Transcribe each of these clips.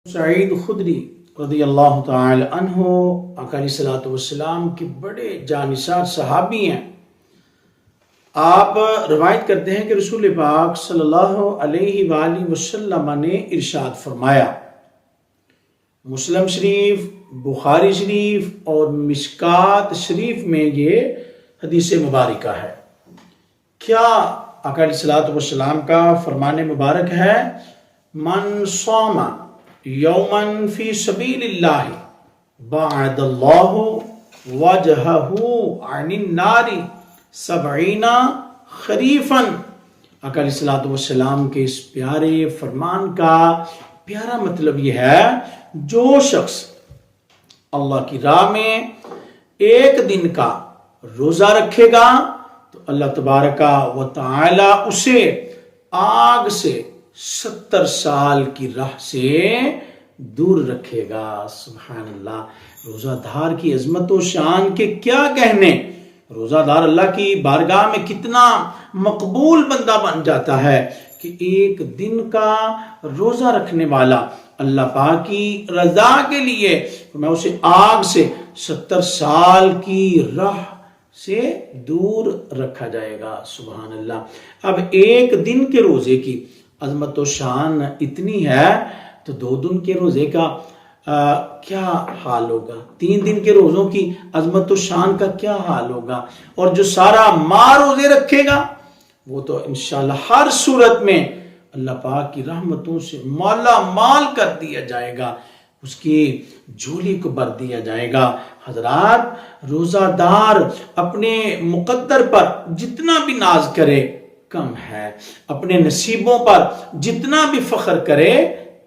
سعید خدری رضی اللہ تعالی عنہ آقا علیہ الصلوۃ والسلام کے بڑے جانثار صحابی ہیں۔ آپ روایت کرتے ہیں کہ رسول پاک صلی اللہ علیہ وآلہ وسلم نے ارشاد فرمایا، مسلم شریف، بخاری شریف اور مشکات شریف میں یہ حدیث مبارکہ ہے۔ کیا آقا علیہ الصلوۃ والسلام کا فرمان مبارک ہے؟ من صام یومن فی سبیل اللہ بعد اللہ وجہہ عن النار 70 خریفا۔ آقا علیہ الصلوۃ والسلام کے اس پیارے فرمان کا پیارا مطلب یہ ہے، جو شخص اللہ کی راہ میں ایک دن کا روزہ رکھے گا تو اللہ تبارک و تعالی اسے آگ سے 70 سال کی راہ سے دور رکھے گا۔ سبحان اللہ، روزہ دار کی عظمت و شان کے کیا کہنے۔ روزہ دار اللہ کی بارگاہ میں کتنا مقبول بندہ بن جاتا ہے کہ ایک دن کا روزہ رکھنے والا اللہ پاک کی رضا کے لیے میں اسے آگ سے 70 سال کی راہ سے دور رکھا جائے گا۔ سبحان اللہ۔ اب ایک دن کے روزے کی عظمت و شان اتنی ہے تو 2 دن کے روزے کا کیا حال ہوگا؟ 3 دن کے روزوں کی عظمت و شان کا کیا حال ہوگا؟ اور جو سارا ماہ روزے رکھے گا وہ تو انشاءاللہ ہر صورت میں اللہ پاک کی رحمتوں سے مالا مال کر دیا جائے گا، اس کی جھولی کو بھر دیا جائے گا۔ حضرات، روزہ دار اپنے مقدر پر جتنا بھی ناز کرے کم ہے، اپنے نصیبوں پر جتنا بھی فخر کرے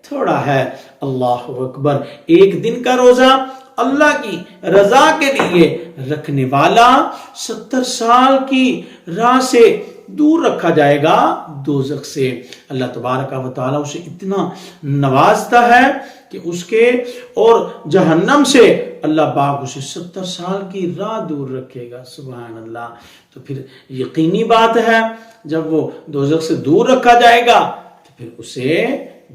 تھوڑا ہے۔ اللہ اکبر۔ ایک دن کا روزہ اللہ کی رضا کے لیے رکھنے والا 70 سال کی راہ سے دور رکھا جائے گا دوزخ سے۔ اللہ تبارک و تعالی اسے اتنا نوازتا ہے کہ اس کے اور جہنم سے اللہ پاک اسے 70 سال کی راہ دور رکھے گا۔ سبحان اللہ۔ تو پھر یقینی بات ہے جب وہ دوزخ سے دور رکھا جائے گا تو پھر اسے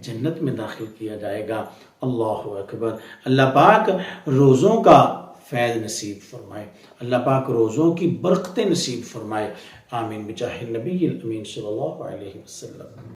جنت میں داخل کیا جائے گا۔ اللہ اکبر۔ اللہ پاک روزوں کا فیض نصیب فرمائے، اللہ پاک روزوں کی برکتیں نصیب فرمائے۔ آمین بجاہ النبی الامین صلی اللہ علیہ وسلم۔